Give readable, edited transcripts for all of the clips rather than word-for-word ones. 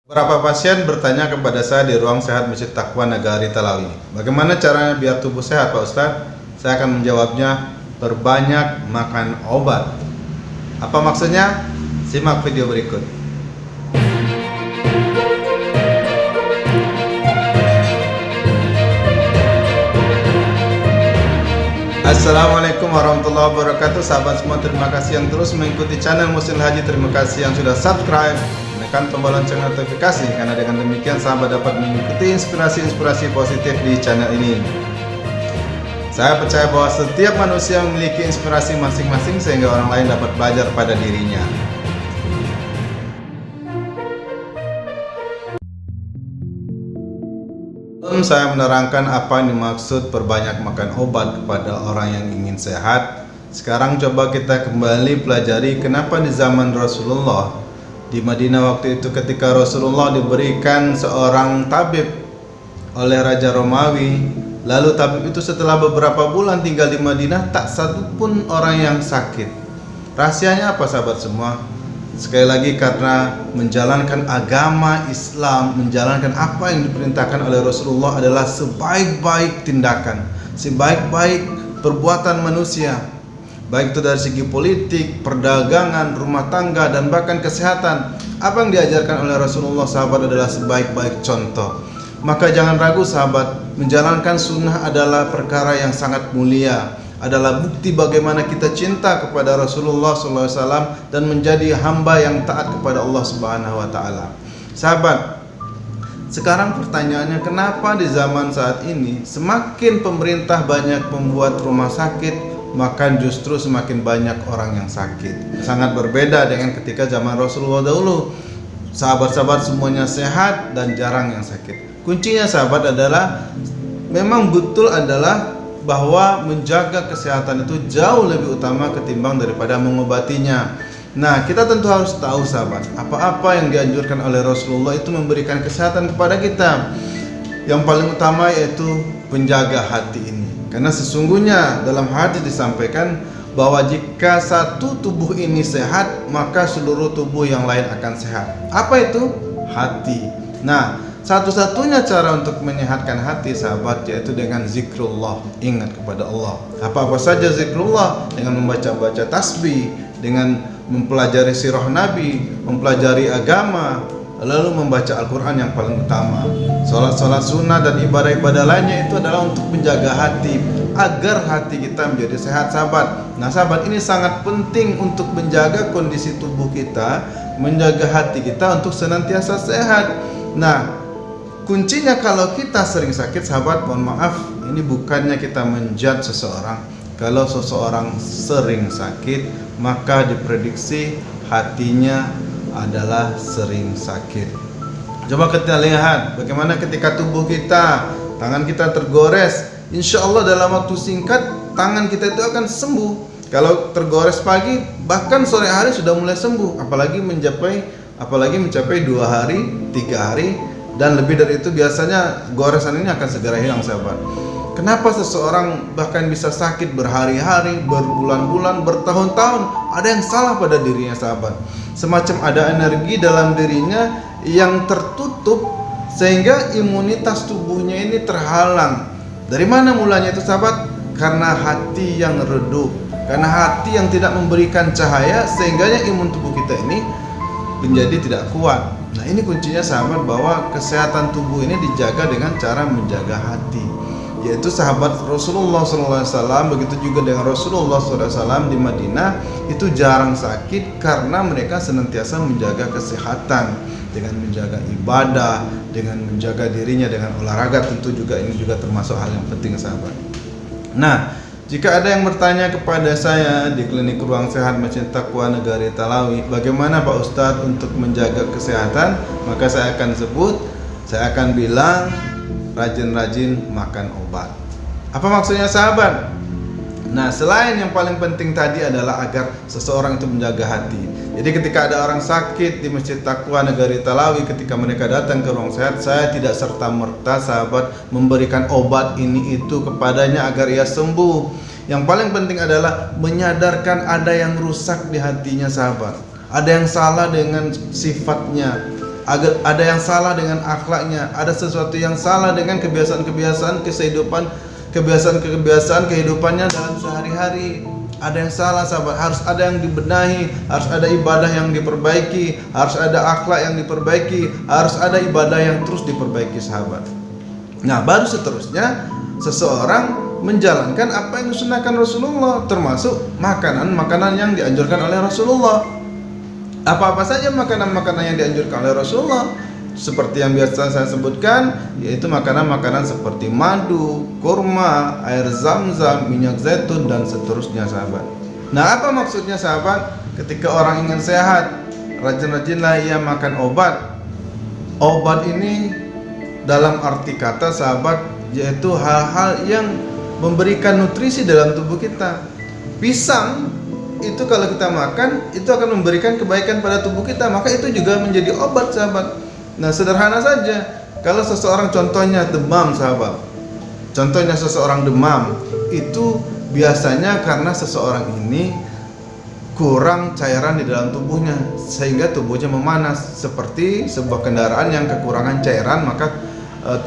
Beberapa pasien bertanya kepada saya di ruang sehat Masjid Taqwa Nagari Talawi, bagaimana caranya biar tubuh sehat Pak Ustadz? Saya akan menjawabnya, perbanyak makan obat. Apa maksudnya? Simak video berikut. Assalamualaikum warahmatullahi wabarakatuh. Sahabat semua, terima kasih yang terus mengikuti channel Muslim Haji. Terima kasih yang sudah subscribe, tekan tombol lonceng notifikasi, karena dengan demikian sahabat dapat mengikuti inspirasi-inspirasi positif di channel ini. Saya percaya bahwa setiap manusia memiliki inspirasi masing-masing sehingga orang lain dapat belajar pada dirinya. Sebelum saya menerangkan apa yang dimaksud perbanyak makan obat kepada orang yang ingin sehat, sekarang coba kita kembali pelajari kenapa di zaman Rasulullah di Madinah waktu itu, ketika Rasulullah diberikan seorang tabib oleh Raja Romawi, lalu tabib itu setelah beberapa bulan tinggal di Madinah tak satu pun orang yang sakit. Rahasianya apa sahabat semua? Sekali lagi, karena menjalankan agama Islam, menjalankan apa yang diperintahkan oleh Rasulullah adalah sebaik-baik tindakan, sebaik-baik perbuatan manusia, baik itu dari segi politik, perdagangan, rumah tangga, dan bahkan kesehatan. Apa yang diajarkan oleh Rasulullah sahabat adalah sebaik-baik contoh. Maka jangan ragu sahabat, menjalankan sunnah adalah perkara yang sangat mulia, adalah bukti bagaimana kita cinta kepada Rasulullah SAW dan menjadi hamba yang taat kepada Allah Subhanahu wa Ta'ala. Sahabat, sekarang pertanyaannya, kenapa di zaman saat ini semakin pemerintah banyak membuat rumah sakit, maka justru semakin banyak orang yang sakit? Sangat berbeda dengan ketika zaman Rasulullah dahulu. Sahabat-sahabat semuanya sehat dan jarang yang sakit. Kuncinya sahabat adalah, memang betul adalah bahwa menjaga kesehatan itu jauh lebih utama ketimbang daripada mengobatinya. Nah, kita tentu harus tahu sahabat, apa-apa yang dianjurkan oleh Rasulullah itu memberikan kesehatan kepada kita. Yang paling utama yaitu penjaga hati ini. Karena sesungguhnya dalam hadis disampaikan bahwa jika satu tubuh ini sehat, maka seluruh tubuh yang lain akan sehat. Apa itu? Hati. Nah, satu-satunya cara untuk menyehatkan hati sahabat yaitu dengan zikrullah, ingat kepada Allah. Apa-apa saja zikrullah, dengan membaca-baca tasbih, dengan mempelajari sirah Nabi, mempelajari agama, lalu membaca Al-Quran yang paling utama. Salat-salat sunnah dan ibadah-ibadah lainnya itu adalah untuk menjaga hati, agar hati kita menjadi sehat sahabat. Nah sahabat, ini sangat penting untuk menjaga kondisi tubuh kita, menjaga hati kita untuk senantiasa sehat. Nah, kuncinya kalau kita sering sakit sahabat, mohon maaf, ini bukannya kita menjudge seseorang. Kalau seseorang sering sakit, maka diprediksi hatinya adalah sering sakit. Coba kita lihat bagaimana ketika tubuh kita, tangan kita tergores, insya Allah dalam waktu singkat tangan kita itu akan sembuh. Kalau tergores pagi, bahkan sore hari sudah mulai sembuh. Apalagi mencapai 2 hari, 3 hari, dan lebih dari itu biasanya goresan ini akan segera hilang sahabat. Kenapa seseorang bahkan bisa sakit berhari-hari, berbulan-bulan, bertahun-tahun? Ada yang salah pada dirinya sahabat. Semacam ada energi dalam dirinya yang tertutup sehingga imunitas tubuhnya ini terhalang. Dari mana mulanya itu sahabat? Karena hati yang redup, karena hati yang tidak memberikan cahaya, sehingganya imun tubuh kita ini menjadi tidak kuat. Nah ini kuncinya sahabat, bahwa kesehatan tubuh ini dijaga dengan cara menjaga hati, yaitu sahabat Rasulullah SAW. Begitu juga dengan Rasulullah SAW di Madinah itu jarang sakit karena mereka senantiasa menjaga kesehatan dengan menjaga ibadah, dengan menjaga dirinya dengan olahraga. Tentu juga ini juga termasuk hal yang penting sahabat. Nah, jika ada yang bertanya kepada saya di klinik Ruang Sehat Masjid Taqwa Nagari Talawi, bagaimana Pak Ustadz untuk menjaga kesehatan? Maka saya akan bilang, rajin-rajin makan obat. Apa maksudnya sahabat? Nah, selain yang paling penting tadi adalah agar seseorang itu menjaga hati. Jadi ketika ada orang sakit di Masjid Taqwa Nagari Talawi, ketika mereka datang ke ruang sehat, saya tidak serta-merta sahabat memberikan obat ini itu kepadanya agar ia sembuh. Yang paling penting adalah menyadarkan ada yang rusak di hatinya sahabat, ada yang salah dengan sifatnya, ada yang salah dengan akhlaknya, ada sesuatu yang salah dengan kebiasaan-kebiasaan kebiasaan kehidupannya dalam sehari-hari. Ada yang salah sahabat, harus ada yang dibenahi, harus ada ibadah yang diperbaiki, harus ada akhlak yang diperbaiki, harus ada ibadah yang terus diperbaiki sahabat. Nah, baru seterusnya seseorang menjalankan apa yang disunahkan Rasulullah, termasuk makanan-makanan yang dianjurkan oleh Rasulullah. Apa-apa saja makanan-makanan yang dianjurkan oleh Rasulullah, seperti yang biasa saya sebutkan, yaitu makanan-makanan seperti madu, kurma, air zam-zam, minyak zaitun, dan seterusnya sahabat. Nah, apa maksudnya sahabat? Ketika orang ingin sehat, rajin-rajinlah ia makan obat. Obat ini dalam arti kata sahabat, yaitu hal-hal yang memberikan nutrisi dalam tubuh kita. Pisang itu kalau kita makan, itu akan memberikan kebaikan pada tubuh kita, maka itu juga menjadi obat sahabat. Nah, sederhana saja, kalau seseorang contohnya demam sahabat, contohnya seseorang demam, itu biasanya karena seseorang ini kurang cairan di dalam tubuhnya, sehingga tubuhnya memanas. Seperti sebuah kendaraan yang kekurangan cairan, maka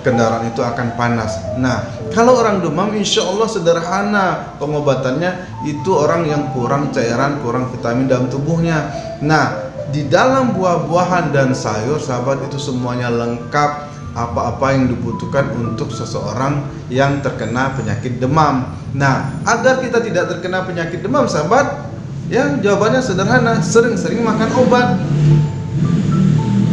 kendaraan itu akan panas. Nah, kalau orang demam, insya Allah sederhana pengobatannya, itu orang yang kurang cairan, kurang vitamin dalam tubuhnya. Nah, di dalam buah-buahan dan sayur sahabat, itu semuanya lengkap apa-apa yang dibutuhkan untuk seseorang yang terkena penyakit demam. Nah, agar kita tidak terkena penyakit demam sahabat, ya jawabannya sederhana, sering-sering makan obat,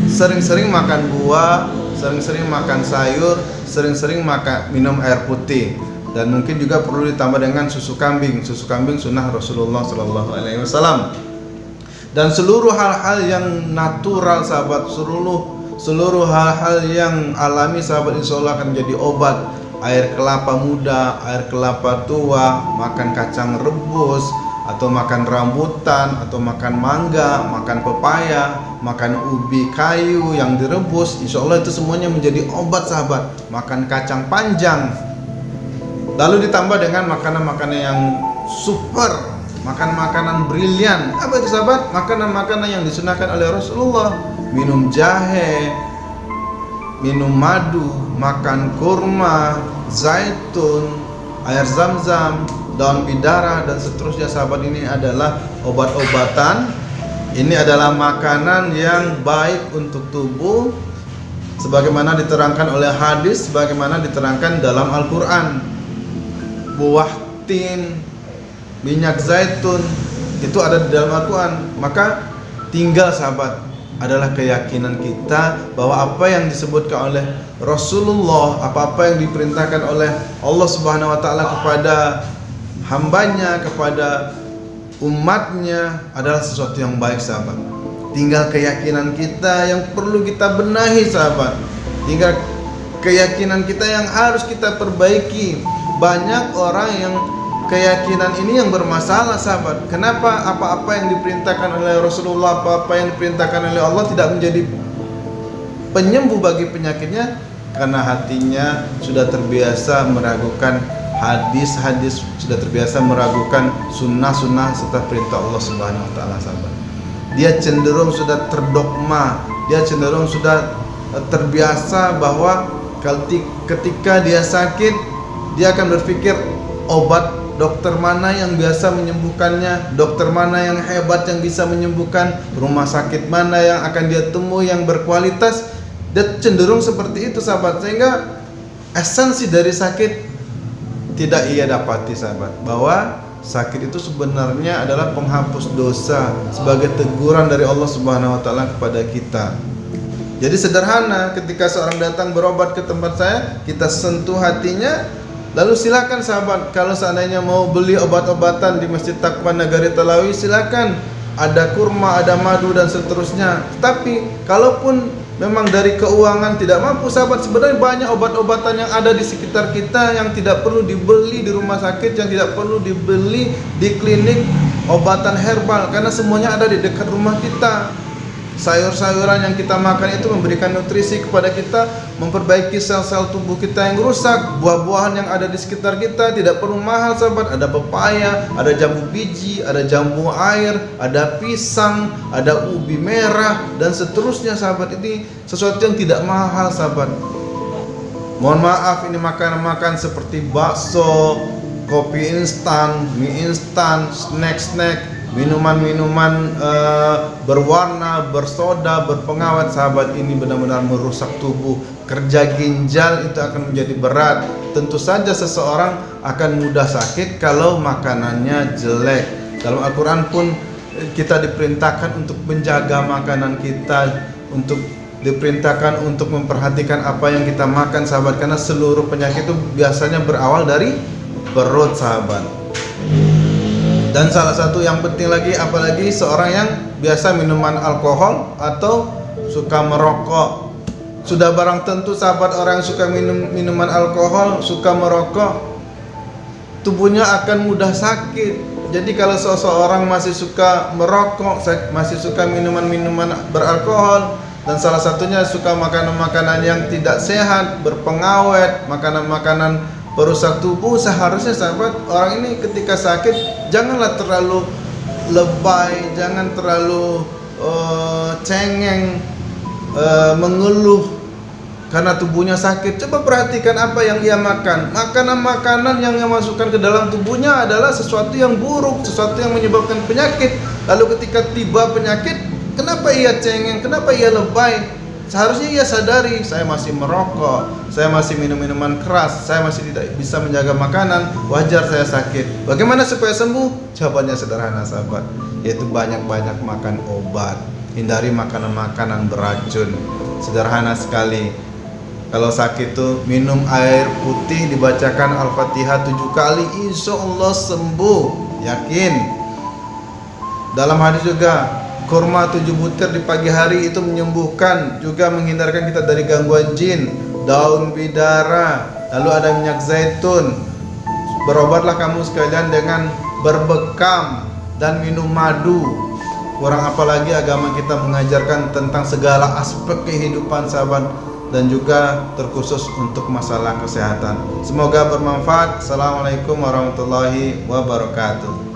sering-sering makan buah, sering-sering makan sayur, sering-sering minum air putih, dan mungkin juga perlu ditambah dengan susu kambing. Susu kambing sunnah Rasulullah SAW. Dan seluruh hal-hal yang natural sahabat, seluruh hal-hal yang alami sahabat, insya Allah akan menjadi obat. Air kelapa muda, air kelapa tua, makan kacang rebus, atau makan rambutan, atau makan mangga, makan pepaya, makan ubi kayu yang direbus, insya Allah itu semuanya menjadi obat sahabat. Makan kacang panjang, lalu ditambah dengan makanan-makanan yang super, makan makanan brilian. Apa itu sahabat? Makanan-makanan yang disunahkan oleh Rasulullah. Minum jahe, minum madu, makan kurma, zaitun, air zam-zam, daun bidara, dan seterusnya sahabat. Ini adalah obat-obatan. Ini adalah makanan yang baik untuk tubuh, sebagaimana diterangkan oleh hadis, sebagaimana diterangkan dalam Al-Quran. Buah tin, minyak zaitun, itu ada di dalam Al-Quran. Maka tinggal sahabat adalah keyakinan kita bahwa apa yang disebutkan oleh Rasulullah, apa-apa yang diperintahkan oleh Allah Subhanahu wa Ta'ala kepada hambanya, kepada umatnya, adalah sesuatu yang baik sahabat. Tinggal keyakinan kita yang perlu kita benahi sahabat. Tinggal keyakinan kita yang harus kita perbaiki. Banyak orang yang keyakinan ini yang bermasalah sahabat. Kenapa apa-apa yang diperintahkan oleh Rasulullah, apa-apa yang diperintahkan oleh Allah tidak menjadi penyembuh bagi penyakitnya? Karena hatinya sudah terbiasa meragukan hadis-hadis, sudah terbiasa meragukan sunnah-sunnah serta perintah Allah Subhanahu wa Ta'ala sahabat. Dia cenderung sudah terdogma, dia cenderung sudah terbiasa bahwa ketika dia sakit, dia akan berpikir obat dokter mana yang biasa menyembuhkannya, dokter mana yang hebat yang bisa menyembuhkan, rumah sakit mana yang akan dia temui yang berkualitas. Dia cenderung seperti itu sahabat, sehingga esensi dari sakit tidak ia dapati sahabat, bahwa sakit itu sebenarnya adalah penghapus dosa, sebagai teguran dari Allah Subhanahu wa Ta'ala kepada kita. Jadi sederhana, ketika seorang datang berobat ke tempat saya, kita sentuh hatinya, lalu silakan sahabat, kalau seandainya mau beli obat-obatan di Masjid Taqwa Nagari Talawi, silakan. Ada kurma, ada madu, dan seterusnya. Tapi kalaupun memang dari keuangan tidak mampu sahabat, sebenarnya banyak obat-obatan yang ada di sekitar kita yang tidak perlu dibeli di rumah sakit, yang tidak perlu dibeli di klinik obatan herbal, karena semuanya ada di dekat rumah kita. sayur-sayuran yang kita makan itu memberikan nutrisi kepada kita, memperbaiki sel-sel tubuh kita yang rusak. Buah-buahan yang ada di sekitar kita tidak perlu mahal sahabat. Ada pepaya, ada jambu biji, ada jambu air, ada pisang, ada ubi merah, dan seterusnya sahabat. Ini sesuatu yang tidak mahal sahabat. Mohon maaf, ini makanan-makanan seperti bakso, kopi instan, mie instan, snack-snack, minuman-minuman berwarna, bersoda, berpengawet sahabat, ini benar-benar merusak tubuh. Kerja ginjal itu akan menjadi berat. Tentu saja seseorang akan mudah sakit kalau makanannya jelek. Dalam Al-Quran pun kita diperintahkan untuk menjaga makanan kita, untuk diperintahkan untuk memperhatikan apa yang kita makan sahabat, karena seluruh penyakit itu biasanya berawal dari perut sahabat. Dan salah satu yang penting lagi, apalagi seorang yang biasa minuman alkohol atau suka merokok, sudah barang tentu sahabat, orang yang suka minuman alkohol, suka merokok, tubuhnya akan mudah sakit. Jadi kalau seseorang masih suka merokok, masih suka minuman-minuman beralkohol, dan salah satunya suka makanan-makanan yang tidak sehat, berpengawet, makanan-makanan perusak tubuh, seharusnya sahabat, orang ini ketika sakit janganlah terlalu lebay, jangan terlalu cengeng, mengeluh karena tubuhnya sakit. Coba perhatikan apa yang ia makan. Makanan-makanan yang ia masukkan ke dalam tubuhnya adalah sesuatu yang buruk, sesuatu yang menyebabkan penyakit. Lalu ketika tiba penyakit, kenapa ia cengeng, kenapa ia lebay? Seharusnya ia sadari, saya masih merokok, saya masih minum minuman keras, saya masih tidak bisa menjaga makanan, wajar saya sakit. Bagaimana supaya sembuh? Jawabannya sederhana sahabat, yaitu banyak-banyak makan obat. Hindari makanan-makanan beracun. Sederhana sekali. Kalau sakit tuh minum air putih, dibacakan Al-Fatihah 7 kali, insya Allah sembuh. Yakin. Dalam hadis juga, kurma 7 butir di pagi hari itu menyembuhkan, juga menghindarkan kita dari gangguan jin. Daun bidara, lalu ada minyak zaitun. Berobatlah kamu sekalian dengan berbekam dan minum madu. Kurang apalagi agama kita mengajarkan tentang segala aspek kehidupan sahabat, dan juga terkhusus untuk masalah kesehatan. Semoga bermanfaat. Assalamualaikum warahmatullahi wabarakatuh.